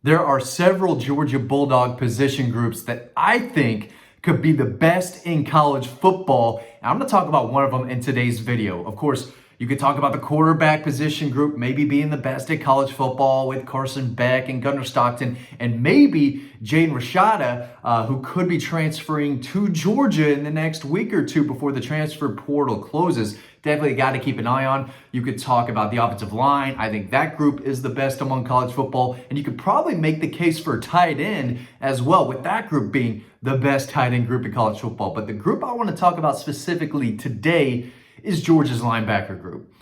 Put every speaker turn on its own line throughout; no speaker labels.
There are several Georgia Bulldog position groups that I think could be the best in college football. And I'm going to talk about one of them in today's video. Of course, you could talk about the quarterback position group maybe being the best in college football with Carson Beck and Gunnar Stockton, and maybe Jaden Rashada, who could be transferring to Georgia in the next week or two before the transfer portal closes. Definitely got to keep an eye on. You could talk about the offensive line. I think that group is the best among college football. And you could probably make the case for tight end as well, with that group being the best tight end group in college football. But the group I want to talk about specifically today is Georgia's linebacker group.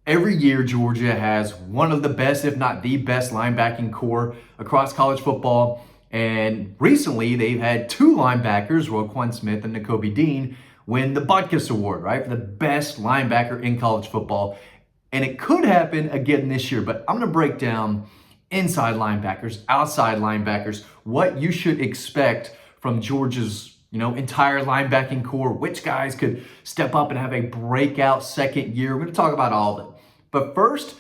Every year, Georgia has one of the best, if not the best, linebacking core across college football. And recently, they've had two linebackers, Roquan Smith and Nakobe Dean, win the Butkus Award, right, for the best linebacker in college football. And it could happen again this year, but I'm going to break down inside linebackers, outside linebackers, what you should expect from Georgia's entire linebacking core, which guys could step up and have a breakout second year. We're going to talk about all of it. But first,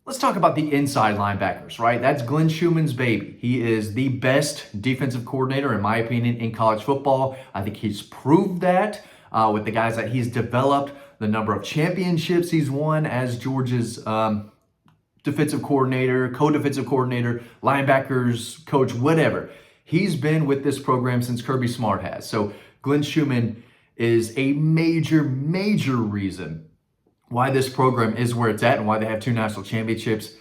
let's talk about the inside linebackers, right? That's Glenn Schumann's baby. He is the best defensive coordinator, in my opinion, in college football. I think he's proved that with the guys that he's developed, the number of championships he's won as Georgia's defensive coordinator, co-defensive coordinator, linebackers coach, whatever. He's been with this program since Kirby Smart has. So Glenn Schumann is a major reason why this program is where it's at and why they have two national championships,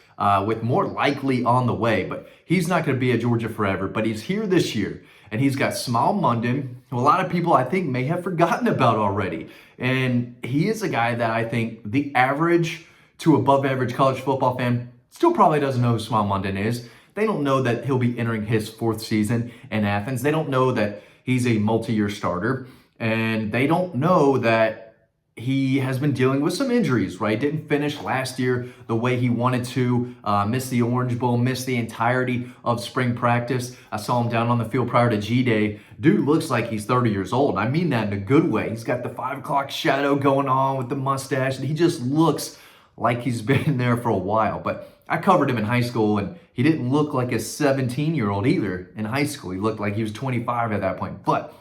with more likely on the way. But he's not going to be at Georgia forever, but he's here this year. And he's got Small Munden, who a lot of people I think may have forgotten about already. And he is a guy that I think the average to above average college football fan still probably doesn't know who Small Munden is. They don't know that he'll be entering his fourth season in Athens. They don't know that he's a multi-year starter. And they don't know that he has been dealing with some injuries, right? Didn't finish last year the way he wanted to, missed the Orange Bowl, missed the entirety of spring practice. I saw him down on the field prior to G-Day. Dude looks like he's 30 years old. I mean that in a good way. He's got the 5 o'clock shadow going on with the mustache, and he just looks like he's been there for a while. But I covered him in high school, and he didn't look like a 17-year-old either in high school. He looked like he was 25 at that point. But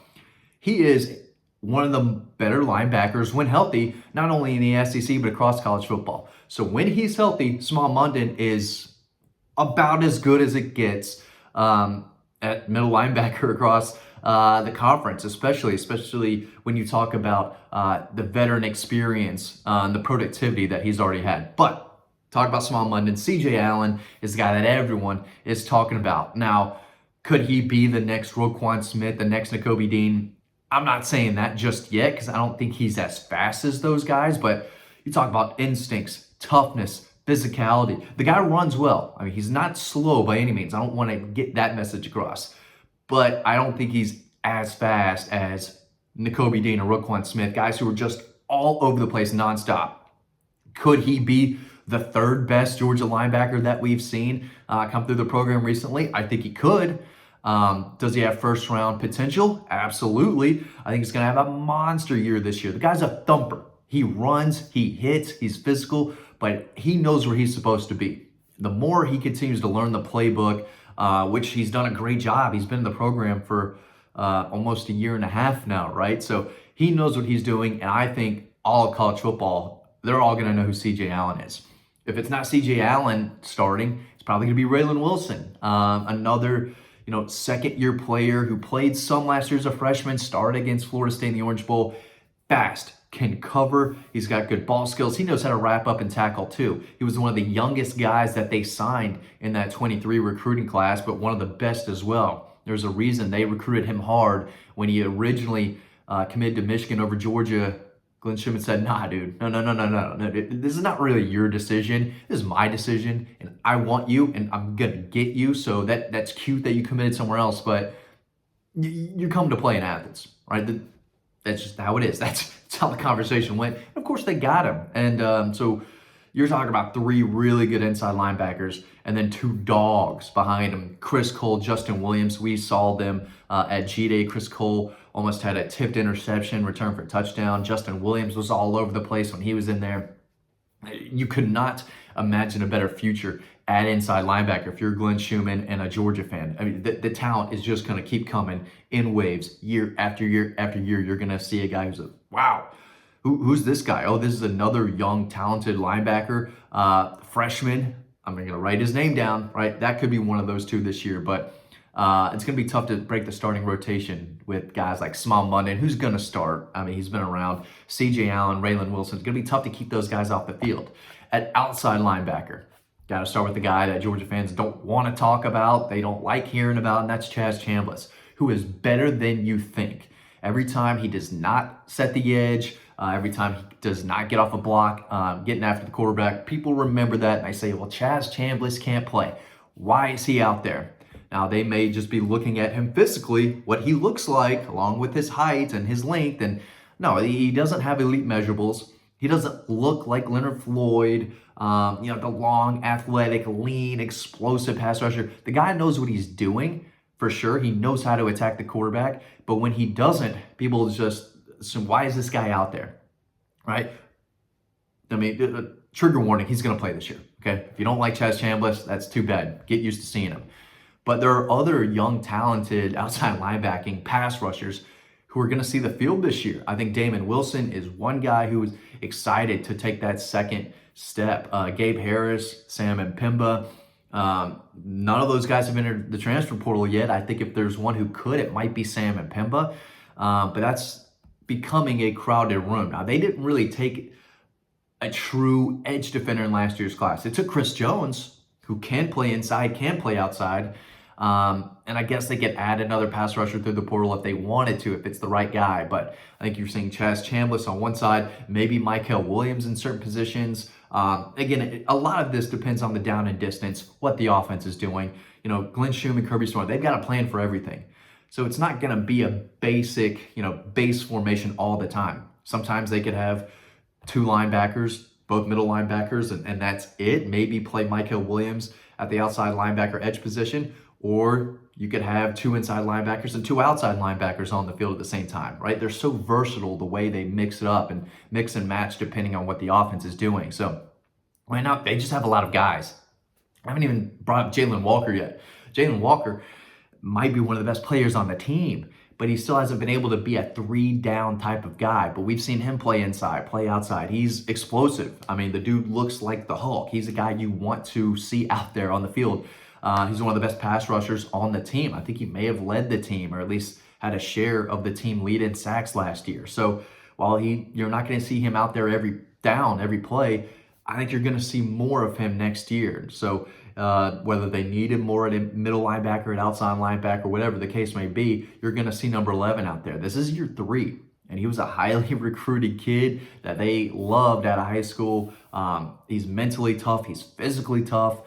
he is one of the better linebackers when healthy, not only in the SEC, but across college football. So when he's healthy, Small Munden is about as good as it gets at middle linebacker across the conference, especially when you talk about the veteran experience and the productivity that he's already had. But talk about Small Munden. CJ Allen is the guy that everyone is talking about. Now, could he be the next Roquan Smith, the next Nakobe Dean? I'm not saying that just yet because I don't think he's as fast as those guys, but you talk about instincts, toughness, physicality. The guy runs well. I mean, he's not slow by any means. I don't want to get that message across, but I don't think he's as fast as Nakobe Dean or Roquan Smith, guys who are just all over the place nonstop. Could he be the third best Georgia linebacker that we've seen come through the program recently? I think he could. Does he have first round potential? Absolutely. I think he's going to have a monster year this year. The guy's a thumper. He runs, he hits, he's physical, but he knows where he's supposed to be. The more he continues to learn the playbook, which he's done a great job. He's been in the program for almost a year and a half now, right? So he knows what he's doing, and I think all of college football, they're all going to know who CJ Allen is. If it's not CJ Allen starting, it's probably going to be Raylan Wilson, another second-year player who played some last year as a freshman, started against Florida State in the Orange Bowl. Fast, can cover, he's got good ball skills. He knows how to wrap up and tackle too. He was one of the youngest guys that they signed in that 23 recruiting class, but one of the best as well. There's a reason they recruited him hard. When he originally committed to Michigan over Georgia, Glenn Schumann said, nah, dude, no. This is not really your decision. This is my decision, and I want you, and I'm going to get you. So that's cute that you committed somewhere else, but you come to play in Athens, right? That's just how it is. That's how the conversation went. And of course, they got him. And so you're talking about 3 really good inside linebackers and then 2 dogs behind him. Chris Cole, Justin Williams. We saw them at G-Day. Chris Cole almost had a tipped interception, return for a touchdown. Justin Williams was all over the place when he was in there. You could not imagine a better future at inside linebacker if you're Glenn Schumann and a Georgia fan. I mean, the talent is just going to keep coming in waves year after year after year. You're going to see a guy who's like, wow, who's this guy? Oh, this is another young, talented linebacker, freshman. I'm going to write his name down, right? That could be one of those two this year, but it's going to be tough to break the starting rotation with guys like Small London, who's going to start. I mean, he's been around. C.J. Allen, Raylan Wilson. It's going to be tough to keep those guys off the field. At outside linebacker, got to start with the guy that Georgia fans don't want to talk about. They don't like hearing about, and that's Chaz Chambliss, who is better than you think. Every time he does not set the edge, every time he does not get off a block, getting after the quarterback, people remember that, and they say, well, Chaz Chambliss can't play. Why is he out there? Now, they may just be looking at him physically, what he looks like, along with his height and his length. And no, he doesn't have elite measurables. He doesn't look like Leonard Floyd, the long, athletic, lean, explosive pass rusher. The guy knows what he's doing, for sure. He knows how to attack the quarterback. But when he doesn't, people just assume, why is this guy out there, right? I mean, trigger warning, he's going to play this year, okay? If you don't like Chaz Chambliss, that's too bad. Get used to seeing him. But there are other young, talented outside linebacking pass rushers who are going to see the field this year. I think Damon Wilson is one guy who is excited to take that second step. Gabe Harris, Sam Mpemba, none of those guys have entered the transfer portal yet. I think if there's one who could, it might be Sam Mpemba. But that's becoming a crowded room. Now, they didn't really take a true edge defender in last year's class. It took Chris Jones, who can play inside, can play outside. And I guess they could add another pass rusher through the portal if they wanted to, if it's the right guy. But I think you're seeing Chaz Chambliss on one side, maybe Michael Williams in certain positions. Again, a lot of this depends on the down and distance, what the offense is doing. Glenn Schumann, Kirby Smart, they've got a plan for everything. So it's not going to be a basic, base formation all the time. Sometimes they could have two linebackers, both middle linebackers, and that's it. Maybe play Michael Williams at the outside linebacker edge position, or you could have two inside linebackers and two outside linebackers on the field at the same time, right? They're so versatile the way they mix it up and mix and match depending on what the offense is doing. So right now, they just have a lot of guys. I haven't even brought up Jalen Walker yet. Jalen Walker might be one of the best players on the team, but he still hasn't been able to be a three-down type of guy. But we've seen him play inside, play outside. He's explosive. I mean, the dude looks like the Hulk. He's a guy you want to see out there on the field. He's one of the best pass rushers on the team. I think he may have led the team, or at least had a share of the team lead in sacks last year. So while you're not going to see him out there every down, every play, I think you're going to see more of him next year. So whether they need him more at a middle linebacker, at outside linebacker, whatever the case may be, you're going to see number 11 out there. This is year 3, and he was a highly recruited kid that they loved out of high school. He's mentally tough. He's physically tough.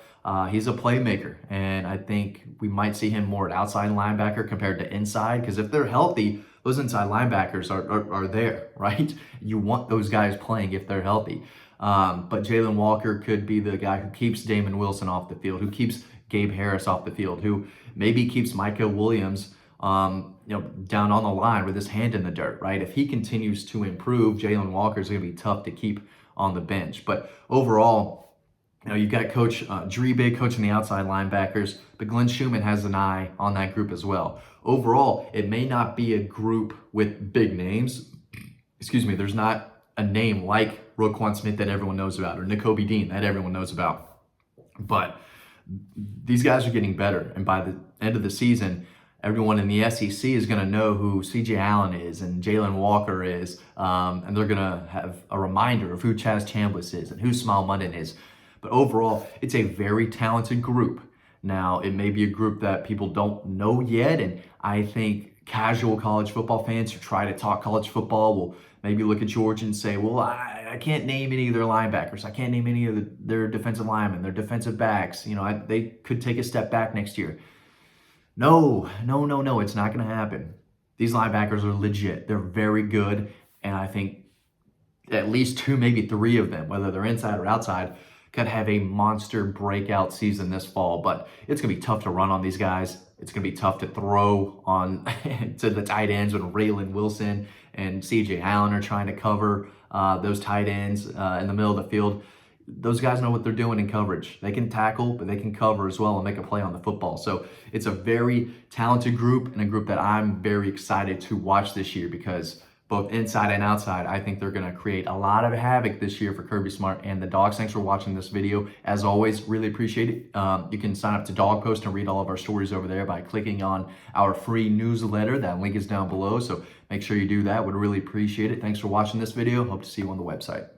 He's a playmaker, and I think we might see him more at outside linebacker compared to inside, because if they're healthy, those inside linebackers are there, right? You want those guys playing if they're healthy. But Jalen Walker could be the guy who keeps Damon Wilson off the field, who keeps Gabe Harris off the field, who maybe keeps Michael Williams down on the line with his hand in the dirt, right? If he continues to improve, Jalen Walker is going to be tough to keep on the bench. But overall, you've got Coach Drebe coaching the outside linebackers, but Glenn Schumann has an eye on that group as well. Overall, it may not be a group with big names. There's not a name like Roquan Smith that everyone knows about, or Nakobe Dean that everyone knows about. But these guys are getting better, and by the end of the season, everyone in the SEC is going to know who C.J. Allen is and Jalen Walker is, and they're going to have a reminder of who Chaz Chambliss is and who Small London is. But overall, it's a very talented group. Now, it may be a group that people don't know yet, and I think casual college football fans who try to talk college football will maybe look at Georgia and say, well, I can't name any of their linebackers. I can't name any of their defensive linemen, their defensive backs. They could take a step back next year. No, it's not going to happen. These linebackers are legit. They're very good, and I think at least 2, maybe 3 of them, whether they're inside or outside, could have a monster breakout season this fall. But it's going to be tough to run on these guys. It's going to be tough to throw on to the tight ends when Raylan Wilson and C.J. Allen are trying to cover those tight ends in the middle of the field. those guys know what they're doing in coverage. They can tackle, but they can cover as well and make a play on the football. So it's a very talented group, and a group that I'm very excited to watch this year, because both inside and outside, I think they're going to create a lot of havoc this year for Kirby Smart and the Dogs. Thanks for watching this video. As always, really appreciate it. You can sign up to Dawg Post and read all of our stories over there by clicking on our free newsletter. That link is down below, so make sure you do that. Would really appreciate it. Thanks for watching this video. Hope to see you on the website.